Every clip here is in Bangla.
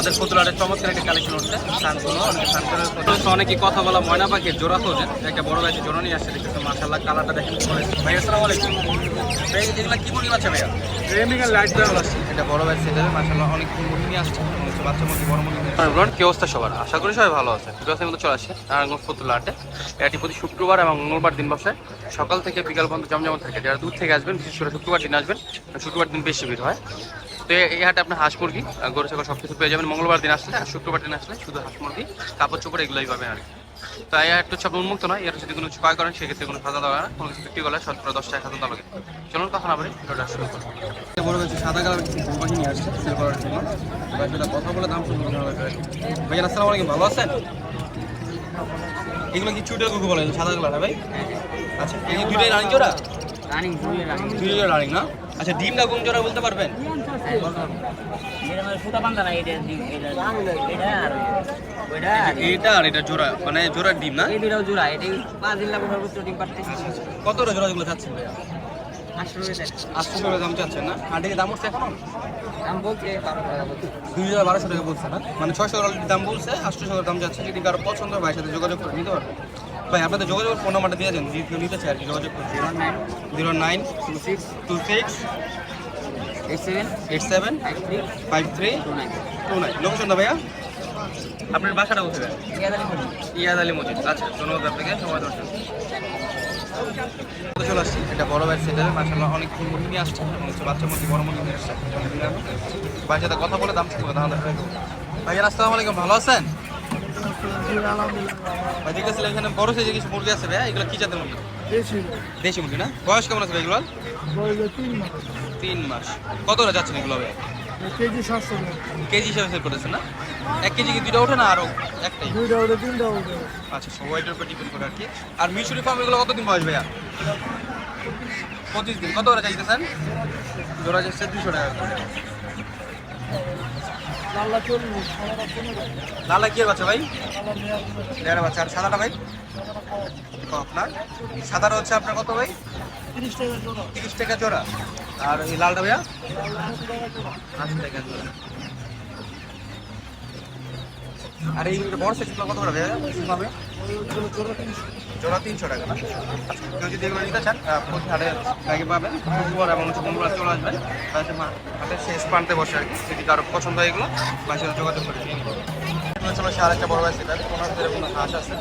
আমাদের পুতুলারের চমৎকার একটা কালেকশন হচ্ছে অনেকে কথা বলা ময়না পাখির জোড়া খোঁজেন, একটা বড় গাছের জোড়া নিয়ে আসছে দেখতেছে মাশাআল্লাহ, কালারটা দেখেন ভাই। আসসালামু আলাইকুম ভাই, এগুলা কি মুরগি বাচ্চা ভাইয়া? রেমিঙ্গাল লাইট দেওয়া আসছে, এটা বড় গাছ সেটা মাশাআল্লাহ অনেক মুরগি নিয়ে আসছে, বাচ্চা মুরগি বড় মুরগি। কি অবস্থা সবার? আশা করি সবাই ভালো আছে। ভিডিওর মধ্যে চলে আসছে নারায়ণগঞ্জ পুতুলাহাটে। এটি প্রতি শুক্রবার এবং মঙ্গলবার দিন বসে, সকাল থেকে বিকাল পর্যন্ত জমজমাট থাকে। যারা দূর থেকে আসবেন বিশেষ করে শুক্রবার দিন আসবেন, শুক্রবার দিন বেশি ভিড় হয়। তো এই হাটে আপনার হাঁস মুরগি গরু ছাগল সব কিছু পেয়ে যাবেন মঙ্গলবার দিন আসলে, আর শুক্রবার দিন আসলে শুধু হাঁস মুরগি কাপড় চোপড় এগুলোই পাবেন আর কি। তো এই হাটটা হচ্ছে আপনার উন্মুক্ত নয়, এর যদি কোনো কিছু ক্রয় করেন সেক্ষেত্রে কোনো সাদা দেওয়া না, কোনো কিছু বিক্রি করলে 10 টাকা সাদা দেওয়া লাগে। চলুন কথা না বলি ভিডিওটা শুরু করুন। বড় হচ্ছে সাদা কালার কিছু গরু নিয়ে আসছে সেল করার জন্য, কথা বলে দাম শুরু করতে হবে। ভাইয়া আসসালামু আলাইকুম, ভালো আছেন? এগুলো কি চুটের গরু বলে সাদা কালার? ভাই আচ্ছা, এই দুইটাই রানিং জোড়া? রানিং দুইটা রানিং না? আচ্ছা, ডিমটা কোন জোড়া বলতে পারবেন? এটা আর এটা জোড়া, মানে জোড়ার ডিম না? জোড়া এটা 5 দিন লাগবে সর্বোচ্চ ডিম পারতে। কত জোড়া যেগুলো চাচ্ছেন ভাইয়া? 800 টাকা দাম চাচ্ছেন না? আর দাম হচ্ছে এখন দাম বলছে 2200 টাকা বলছে না, মানে 600 টাকা দাম বলছে, 800 টাকা দাম যাচ্ছে। যদি কারো পছন্দ হয় ভাইয়ের সাথে যোগাযোগ করে নিতে পারবেন। ভাই আপনাদের যোগাযোগ ফোন নাম্বারটা দিয়ে দেন, যদি কেউ নিতে চায় আর কি যোগাযোগ করতে। 0926 87 5329। লোকেশনটা ভাইয়া আপনার বাসাটা কোথায়? ইয়াদ আলী মসজিদ। আচ্ছা, ধন্যবাদ আপনাকে সময় দর্শন চলে আসছি। এটা বড় ভাইয়ের সেটা মাশাআল্লাহ অনেক মুরগি নিয়ে আসছে, বাচ্চা মুরগি বড় মুরগি নিয়ে আসছে। ভাইয়ের সাথে কথা বলে দাম শুনবো তাহলে। ভাইয়া আসসালামু আলাইকুম, ভালো আছেন? ভাই দেখতেছিলাম এখানে বড় সাইজের কিছু মুরগি আছে ভাইয়া, এগুলো কি জাতের মুরগি? দেশি মুরগি না? বয়স কেমন আছে ভাই এগুলো? 3 মাস। কত করে যাচ্ছেন এগুলো ভাই? কেজি 700 কেজি হিসাবে সেল করেছেন না? 1 কেজি কি দুইটা ওঠে না আরো একটাই? দুইটা ওঠে, তিনটা ওঠে। আচ্ছা, ওয়েটের উপর ডিপেন্ড করে আর কি। আর মিশরি ফার্ম এগুলো কতদিন বয়স ভাইয়া? 25 দিন। কত করে চাইতেছেন? জোড়া যাচ্ছে 200 টাকা করে। লাল্লা 40, সাদাটা 15। লালা কি বাচ্চা ভাই? দেড় বাচ্চা। আর সাদাটা ভাই? আপনার সাদাটা হচ্ছে আপনার কত ভাই? 30 টাকা জোড়া। 30 টাকা জোড়া। আর এই লালটা ভাইয়া? 80 টাকা জোড়া। আর এই বড় সাইজগুলো কত করে ভাইয়া? জোড়া 300 টাকা না? কেউ যদি এগুলো নিতে চান প্রতি হাটে ব্যাগে পাবেন, শুক্রবার এবং মঙ্গলবার চলে আসবেন। হাটের শেষ প্রান্তে বসে আর কি। যদি কারো পছন্দ হয় এগুলো বাসে যোগাযোগ করে নিয়ে নেবেন। চলো সে আরেকটা বড় ভাই সেটা কোনো হাঁস আছে,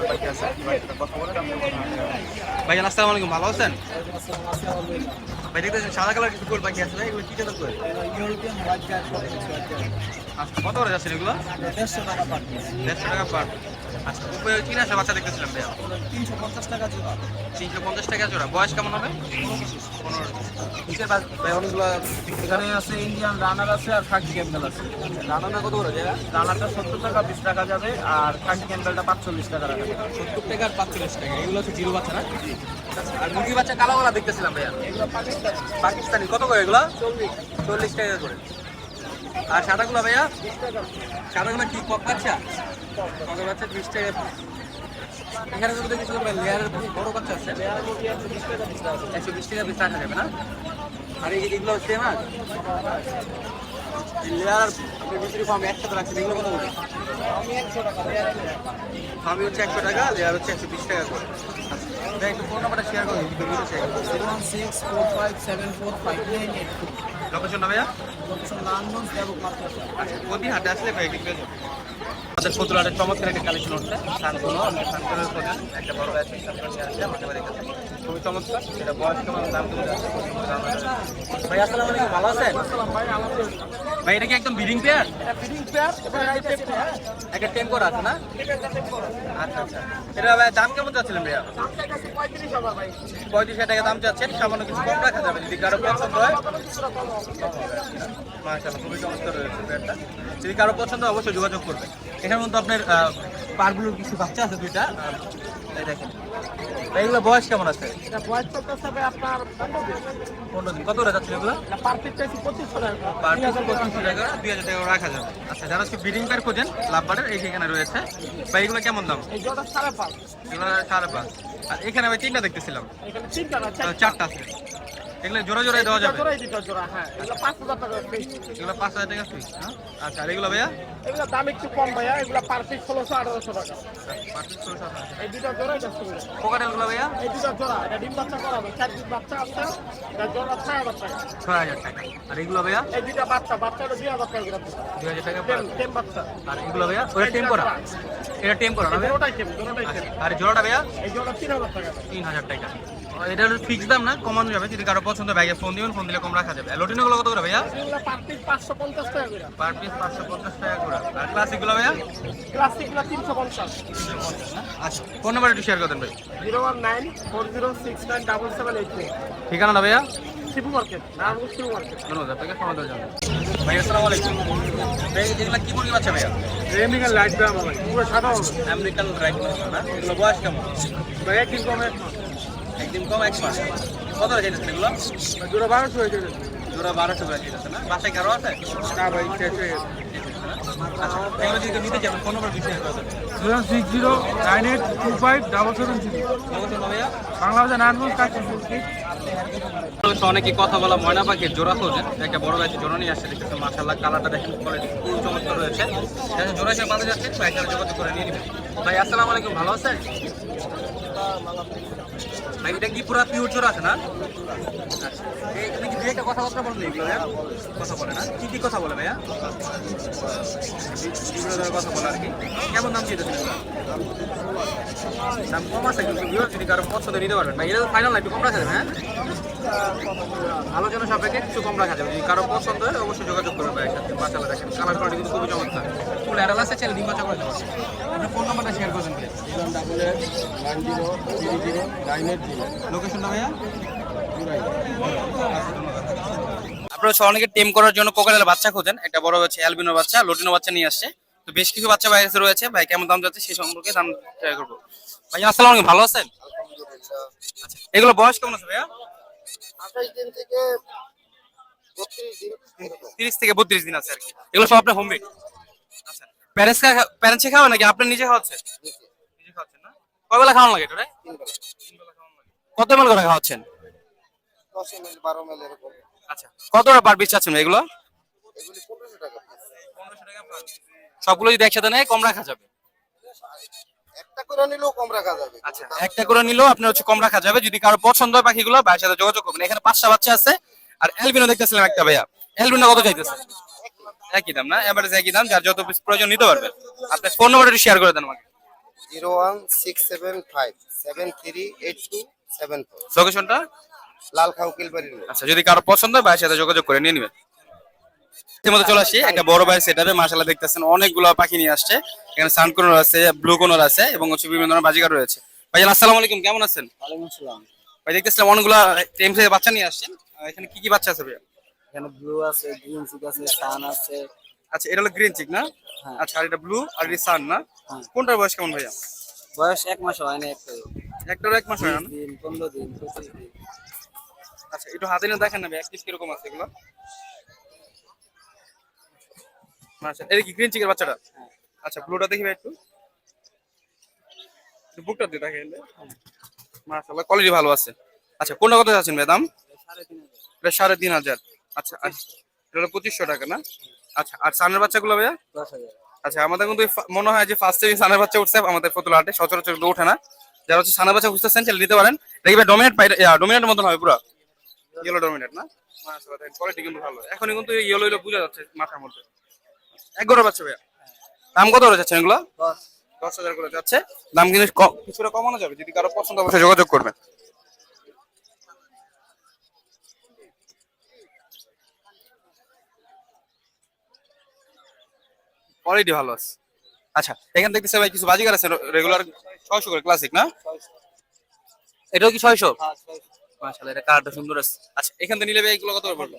পাখি আছে। কথা বলে ভাই আসসালামু আলাইকুম, ভালো আছেন? ভাই দেখতেছেন সাদা কালার কিছু গোল পাখি আছে ভাই, এগুলো কি জাতের করে? ইউরোপিয়ান হোয়াইট গাই সব কিছু আছে। আচ্ছা, কত করে যাচ্ছেন এগুলো? 150 টাকা পার পিস। 150 টাকা পার। আচ্ছা, উপরে কিনা আসা বাচ্চা দেখতেছিলাম ভাইয়া? 350 টাকা জোড়া। 350 টাকা জোড়া। বয়স কেমন হবে? 15। নিচের ভাই অনেকগুলো এখানে আছে ইন্ডিয়ান রানার আছে আর খাকি ক্যাম্বেল আছে। রান্না কত করে যায়? রানারটা 70 টাকা 20 টাকা যাবে, আর খাকি ক্যাম্বেলটা 45 টাকা রাখা যাবে। 70 টাকা আর 45 টাকা। এগুলো হচ্ছে জিরো বাচ্চা না? আর মুরগি বাচ্চা কালো কালা দেখতেছিলাম ভাইয়া। এগুলো পাকিস্তানি। পাকিস্তানি কত করে এগুলো? 40 টাকা করে। আর সাদাগুলো ভাইয়া? 20 টাকা। সাদাগুলো কি কক বাচ্চা? কক বাচ্চা 20 টাকা। এখানে যদি কিছু লেয়ারের বড় বাচ্চা আছে, লেয়ার মুরগি 120 টাকা পিস আছে। 120 টাকা পিস রাখা যাবে না? আর এগুলো সেম আর লেয়ার আর মিশরি ফার্ম একসাথে রাখছেন, এগুলো কত করে? আমি 100 টাকা লেয়ার। ফার্মি হচ্ছে 100 টাকা, লেয়ার হচ্ছে 120 টাকা করে। আচ্ছা, একটু ফোন নাম্বারটা শেয়ার করুন যদি নিতে চাই। 01645745982। লোকেশনটা ভাইয়া? লোকেশন নারায়ণগঞ্জ দেবক মার্কেট। আচ্ছা, প্রতি হাটে আসলে ভাই বিক্রি হয়ে যাবে। আমাদের পুতুলাহাটের চমৎকার একটা কালেকশন হচ্ছে শান্তনু, শান্তনুর প্রধান একটা বড় আছে, শান্তনু নিয়ে আসছে আমাদের বাড়ির কাছে, খুবই চমৎকার। এটা বয়স কেমন, দাম কেমন যাচ্ছে? ভাই আসসালামু আলাইকুম, ভালো আছেন? ভাই আমাদের ভাই এটা কি একদম ব্রিডিং পেয়ার? এটা ফিডিং পেয়ার, এটা রাইট পেয়ার। একটা টেম্পোর আছে না? এটা টেম্পোর। আচ্ছা আচ্ছা, এটা ভাই দাম কেমন যাচ্ছিলেন ভাইয়া? দামটা কাছে 35,000 ভাই। 35,000 টাকা দাম চাচ্ছেন, সামান্য কিছু কম রাখা যাবে যদি কারো পছন্দ হয়। মাশাআল্লাহ, খুবই চমৎকার রয়েছে পেয়ারটা। যদি কারো পছন্দ হয় অবশ্যই যোগাযোগ করবেন। এখানে মধ্যে আপনার পারগুলোর কিছু বাচ্চা আছে দুইটা, এই দেখেন। ভাই এগুলো বয়স কেমন আছে? এটা বয়স চলতেছে ভাই আপনার 15 দিন। 15 দিন। কত করে যাচ্ছিল এগুলো? এটা পার পিস চাইছি 2500 টাকা। পার পিস 2500 টাকা, 2000 টাকা রাখা যাবে। আচ্ছা, যারা আজকে ব্রিডিং পেয়ার খোঁজেন লাভবারের এই সেখানে রয়েছে। ভাই এগুলো কেমন দাম? এই জোড়া 5.5। এগুলো 5.5। আর এখানে ভাই তিনটা দেখতেছিলাম, এখানে তিনটা না, চারটা। 4টা আছে। এগুলো জোড়া জোড়াই দেওয়া যাবে? জোড়াই দুটো জোড়া, হ্যাঁ। এগুলো 5,000 টাকা পিস। এগুলো 5,000 টাকা ফিক্স না? আচ্ছা, আর এগুলো ভাইয়া? এগুলো দাম একটু কম ভাইয়া, এগুলো পার পিস 1600-1800 টাকা। পার্সেন্ট 16,000 টাকা। এই দুটো জোড়াই ব্যস্ত করে। কোকাটেলগুলো ভাইয়া? এই দুটো জোড়া, এটা ডিম বাচ্চা করাবে, 4 দিন বাচ্চা আছে, এটা জোড়া 6,000 টাকা। 6,000 টাকা। আর এগুলো ভাইয়া? এই দুটো বাচ্চাটা 2,000 টাকা করে। 2,000 টাকা পার। টেম বাচ্চা। আর এগুলো ভাইয়া? ওটা টেম করা? এটা টেম করা না ভাইয়া? জোড়াটাই টেম, জোড়াটাই টেম। আর জোড়াটা ভাইয়া? এই জোড়া 3,000 টাকা। 3,000 টাকা। এটা হলো ফিক্স দাম না, কমানো যাবে? যদি কারো পছন্দ হয় ভাইয়া ফোন দিবেন, ফোন দিলে কম রাখা যাবে। আর লটিনোগুলো কত করে ভাইয়া? এগুলো পার পিস 550 টাকা করে। পার পিস 550 টাকা করে। আর ক্লাসিকগুলো ভাইয়া? ক্লাসিকগুলো 350। আচ্ছা, ফোন নাম্বার একটু শেয়ার করে দেন ভাই। 01940697783। ঠিকানাটা ভাইয়া? Shibu market, Narayanganj Shibu market. ধন্যবাদ আপনাকে সময় দেওয়ার জন্য। ভাই আসসালামু আলাইকুম। ভাই যেগুলো কি মুরগি বাচ্চা ভাইয়া? রেমিংয়ের লাইট দাম আমার পুরো সাদা হবে। আমেরিকান রাইট না? এগুলো বয়স কেমন? ভাই একদিন কমে একদিন কম, 1 মাস। কত হয়ে যাচ্ছে এগুলো? জোড়া 1200 হয়ে যাবে। জোড়া 1200 করে দিতেছে না? বাসায় কারো আছে? না ভাই শেষ হয়ে গেছে। আচ্ছা, এগুলো যদি কেউ নিতে চান ফোন নাম্বার শেয়ার করে দেন। 06098257770। নমস্কার ভাইয়া। বাংলাদেশের নারায়ণগঞ্জ কাছে। অনেকে কথা বলা ময়না পাখির জোড়া খোঁজেন, একটা বড় ব্যাচের জোড়া নিয়ে আসছে, দেখতেছেন মাশাআল্লাহ কালারটা দেখেন, কোয়ালিটি খুব চমৎকার রয়েছে। যারা জোড়া হিসেবে বাঁধা যাচ্ছে ভাইয়ের যোগাযোগ করে নিয়ে নেবেন। ভাই আসসালামু আলাইকুম, ভালো আছেন? ভাই এটা কি পুরো পিওর জোড়া আছে না? আচ্ছা, এখানে কি দুই একটা কথাবার্তা বলেন এগুলো ভাইয়া? কথা বলে না? কি কি কথা বলে ভাইয়া? বিভিন্ন ধরনের কথা বলে আর কি। কেমন দাম চেয়েছেন এগুলো? দাম কম আছে কিন্তু ভিউয়ার যদি কারো পছন্দ নিতে পারবেন ভাই, এটা তো ফাইনাল না, একটু কম রাখা যাবে? হ্যাঁ, আলোচনা সাপেক্ষে কিছু কম রাখা যাবে। যদি কারো পছন্দ হয় অবশ্যই যোগাযোগ করবে ভাইয়ের সাথে। মাশাআল্লাহ দেখেন কালার কোয়ালিটি কিন্তু খুবই চমৎকার। ফুল অ্যাডাল আছে, চাইলে ডিম বাচ্চা করে দেবো। আপনার ফোন নাম্বারটা শেয়ার করে দেন প্লিজ। লোকেশনটা ভাইয়া? আপনারা অনেকে টেম করার জন্য কোকাটেলের বাচ্চা খোঁজেন, একটা বড় হচ্ছে অ্যালবিনো বাচ্চা, লটিনো বাচ্চা নিয়ে আসছে। তো বেশ কিছু বাচ্চা বাইরে রয়েছে, ভাই কেমন দাম যাচ্ছে সেই সম্পর্কে দাম ট্রাই করবো। ভাই আসসালামু আলাইকুম, ভালো আছেন? আচ্ছা, এগুলো বয়স কেমন আছে ভাইয়া? 28 দিন থেকে 32 দিন। 30 থেকে 32 দিন আছে আর কি। এগুলো সব আপনার হোম মেড? আচ্ছা, প্যারেন্টস খাওয়া নাকি আপনি নিজে খাওয়াচ্ছেন? নিজে খাওয়াচ্ছেন না? কয়বেলা খাওয়ানো লাগে এটা? 3 বেলা। 3 বেলা খাওয়ানো লাগে। কত ml করে খাওয়াচ্ছেন? 10 ml 12 ml এরকম। আচ্ছা, কত টাকা পার পিস চাচ্ছেন এগুলো? এগুলি 1500 টাকা পিস। 1500 টাকা পার। সবগুলো যদি একসাথে নেয় কম রাখা যাবে? একটা করে নিলেও কম রাখা যাবে। আচ্ছা, একটা করে নিলেও আপনার হচ্ছে কম রাখা যাবে। যদি কারো পছন্দ হয় পাখিগুলো ভাইয়ের সাথে যোগাযোগ করবেন। এখানে 5টা বাচ্চা আছে। আর অ্যালবিনো দেখতেছিলাম একটা ভাইয়া, অ্যালবিনো কত চাইতেছে? একই দাম না? এভারেজ একই দাম, যার যত পিস প্রয়োজন নিতে পারবেন। আপনার ফোন নাম্বারটা একটু শেয়ার করে দেন আমাকে। 01675738274। লোকেশনটা? লালখাও কিলবাড়ির মোড়। আচ্ছা, যদি কারো পছন্দ হয় ভাইয়ের সাথে যোগাযোগ করে নিয়ে নেবেন। এর মধ্যে চলে আসি একটা বড় ভাইয়ের সেটআপে। মাশাআল্লাহ দেখতেছেন অনেকগুলো পাখি নিয়ে আসছে। এখানে সানকোনর আছে, ব্লু কোনর আছে এবং হচ্ছে বিভিন্ন ধরনের বাজিকার রয়েছে। ভাই আসসালামু আলাইকুম, কেমন আছেন? ওয়ালাইকুম আসসালাম। ভাই দেখতেছিলাম অনেকগুলো টেম থেকে বাচ্চা নিয়ে আসছেন। এখানে কি কি বাচ্চা আছে ভাইয়া? এখানে ব্লু আছে, গ্রিন চিক আছে, সান আছে। আচ্ছা, এটা হলো গ্রিন চিক না? হ্যাঁ। আচ্ছা, আর এটা ব্লু আর এটা সান না? হ্যাঁ। কোনটার বয়স কেমন ভাইয়া? বয়স 1 মাস হয় না, একটার 1 মাস হয় না? দিন 15 দিন 25 দিন। আচ্ছা, একটু হাতে নিয়ে দেখেন না ভাই, অ্যাক্টিভ কিরকম আছে এগুলো? আচ্ছা, এটা কি গ্রিন চিকের বাচ্চাটা? আচ্ছা, ব্লুটা দেখি ভাই একটু। একটু বুকটা দিয়ে দেখেন। মাশাআল্লাহ কোয়ালিটি ভালো আছে। আচ্ছা, কোনটা কত যাচ্ছেন ভাই দাম? 3,500। এটা 3,500। আচ্ছা, আর এটা হলো 2500 টাকা না? আচ্ছা, আর সানের বাচ্চাগুলো ভাইয়া? 10,000। আচ্ছা, আমাদের কিন্তু মনে হয় যে ফার্স্ট টাইম সানের বাচ্চা উঠছে আমাদের ফতুল্লা হাটে, সচরাচর কিন্তু ওঠে না। যারা হচ্ছে সানের বাচ্চা খুঁজতেছেন চাইলে নিতে পারেন। দেখবে ডমিনেট ডমিনেটের মতন হবে পুরো, ইয়েলো ডমিনেট না? মাশাআল্লাহ কোয়ালিটি কিন্তু ভালো। এখনই কিন্তু ইয়েলো ইয়েলো বোঝা যাচ্ছে মাথার মধ্যে। এক গড়া বাচ্চা ভাইয়া, দাম কত করে যাচ্ছে এগুলো? 10,000 করে যাচ্ছে। দাম কিন্তু কিছুটা কমানো যাবে, যদি কারো পছন্দ অবশ্যই যোগাযোগ করবেন। কোয়ালিটি ভালো আছে। আচ্ছা, এখান থেকে ভাই কিছু বাজিকার আছে রেগুলার 600 করে ক্লাসিক না? এটাও কি 600? মাশাআল্লাহ, এটা কালারটা সুন্দর আছে। আচ্ছা, এখান থেকে নিলে ভাই এগুলো কত করে পড়বে?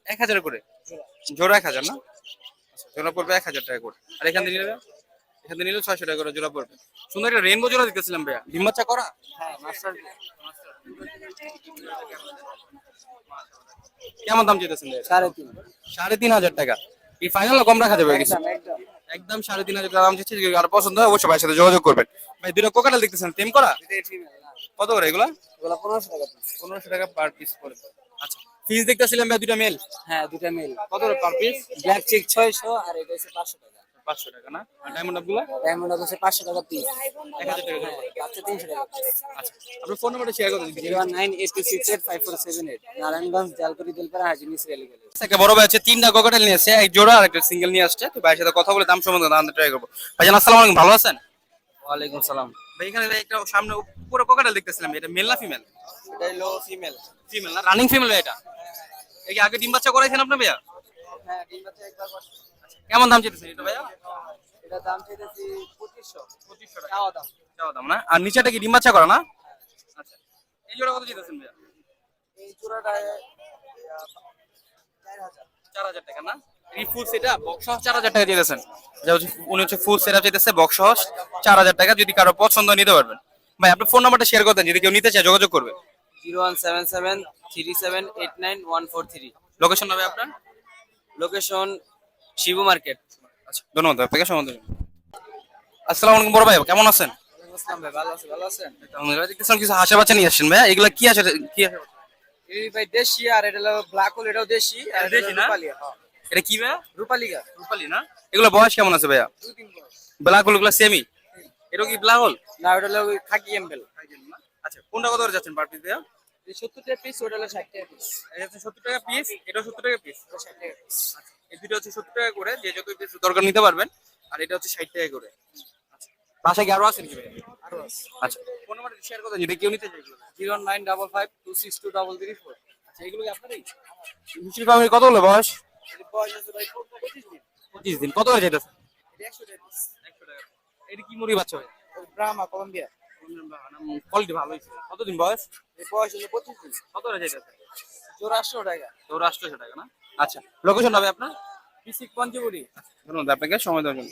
1000 করে জোড়া? 1000 না? আচ্ছা, জোড়া পড়বে 1000 টাকা করে। আর এখান থেকে নিলে? এখান থেকে নিলে 600 টাকা করে জোড়া পড়বে। সুন্দর একটা রেইনবো জোড়া দেখতেছিলাম ভাইয়া, ডিম বাচ্চা করা? হ্যাঁ, মাস্টার। কেমন দাম চাইতেছেন ভাই? 3,500। 3,500 টাকা। এই ফাইনাল কম রাখা যাবে কিছু? একদম। একদম 3,500 টাকা দাম চাইছে। যদি কারো পছন্দ হয় অবশ্যই ভাইয়ের সাথে যোগাযোগ করবেন। ভাই দুটো কোকাটেল দেখতেছেন টেম করা? কত করে এগুলা? এগুলো 1500 টাকা পিস। 1500 টাকা পার পিস পড়বে। আচ্ছা ফিজ দেখতেছিলাম ভাই দুটো মেল হ্যাঁ দুটা মেল। কত পার পিস? ব্ল্যাক চেক 600 আর এটা হচ্ছে 500 টাকা। 500 টাকা না? আর ডায়মন্ড আপগুলো ডায়মন্ড হচ্ছে 500 টাকা পিস। 1000 টাকা করে। বাচ্চা 300 টাকা পিস। আচ্ছা আপনার ফোন নাম্বারটা শেয়ার করে দিন। 01982685478 নারায়ণগঞ্জ জালকুড়ি দিলপাড়া হাজি মিসরি আলীগঞ্জ। একটা বড় ভাই আছে, তিনটা কোকাটেল নিয়ে আসছে, এক জোড়া আর একটা সিঙ্গেল নিয়ে আসছে। তো ভাইয়ের সাথে কথা বলে দাম সম্বন্ধে জানতে ট্রাই করবো। ভাইজান আসসালামু আলাইকুম, ভালো আছেন? ওয়ালাইকুম সালাম। ভাই এখানে একটা সামনে পুরো কোকাটেল দেখতেছিলাম, এটা মেল না ফিমেল? এটা হলো ফিমেল। ফিমেল না, রানিং ফিমেল এটা? এই কি আগে ডিম বাচ্চা করাইছেন আপনি ভাইয়া? হ্যাঁ ডিম বাচ্চা একবার করছে। কেমন দাম চাইতেছেন এটা ভাইয়া? এটা দাম চাইতেছি 2500। 2500 টাকা চাওয়া দাম। চাওয়া দাম না? আর নিচেটা কি ডিম বাচ্চা করা না? আচ্ছা এই জোড়া কত চাইতেছেন ভাইয়া? এই চূড়াটা 4000। 4000 টাকা না? এই ফুল সেটা বক্স সহ 4000 টাকা চাইতেছেন। যা হচ্ছে উনি হচ্ছে ফুল সেটআপ চাইতেছে বক্স সহ 4000 টাকা। যদি কারো পছন্দ নিতে পারবেন। ভাই আপনার ফোন নাম্বারটা শেয়ার করে দেন, যদি কেউ নিতে চায় যোগাযোগ করবে। 01773789143। লোকেশন হবে আপনার? Location Shibu market. আচ্ছা ধন্যবাদ আপনাকে সময় দেওয়ার জন্য। আসসালামু আলাইকুম বড় ভাই, কেমন আছেন? আসসালাম ভাই, ভালো আছেন? ভালো আছেন? আলহামদুলিল্লাহ। দেখতেছিলাম কিছু হাঁসা বাচ্চা নিয়ে আসছেন ভাইয়া, এগুলা কি আছে? কি আছে? এই ভাই দেশি, আর এটা হলো ব্ল্যাক হোল, এটাও দেশি। আর এটা দেশি না? রূপালী। হ্যাঁ এটা কি ভাইয়া? রূপালী গা। রূপালী না? এগুলো বয়স কেমন আছে ভাইয়া? 2-3 বছর। ব্ল্যাক হোল গুলো সেমি? এটা কি ব্ল্যাক হোল? না ওটা হলো খাকি এমবেল। আচ্ছা কোনটা কত করে যাচ্ছেন পার পিস ভাইয়া? এই 70 টাকা পিস, ওটা হলো 60 টাকা পিস। এটা হচ্ছে 70 টাকা পিস, এটা 70 টাকা পিস। ওটা 60 টাকা পিস। এই দুটো হচ্ছে 70 টাকা করে, যে যত পিস দরকার নিতে পারবেন। আর এটা হচ্ছে 60 টাকা করে। আচ্ছা বাসায় কি আরো আছে নাকি ভাইয়া? আরো আছে। আচ্ছা ফোন নাম্বার শেয়ার করে দেন, যদি কেউ নিতে চায় এগুলো। 09552623334। আচ্ছা এগুলো কি আপনারই? মিষ্টির ফার্মের কত হলো বয়স? এর বয়স আছে ভাই 25 দিন। 25 দিন। কত করে চাইতেছে? এটা 100 টাকা পিস। 100 টাকা। এটা কি মুরগি বাচ্চা ভাই? ব্রাহ্মা কলম্বিয়া। কোয়ালিটি ভালো হয়েছে। কতদিন বয়স? এর বয়স হলো 25 দিন। কত করে চাইতেছে? জোড়া 800 টাকা। তো 800 টাকা না? আচ্ছা লোকেশন হবে আপনার? পিসিক পঞ্চবুড়ি। ধন্যবাদ আপনাকে সময় দেওয়ার জন্য।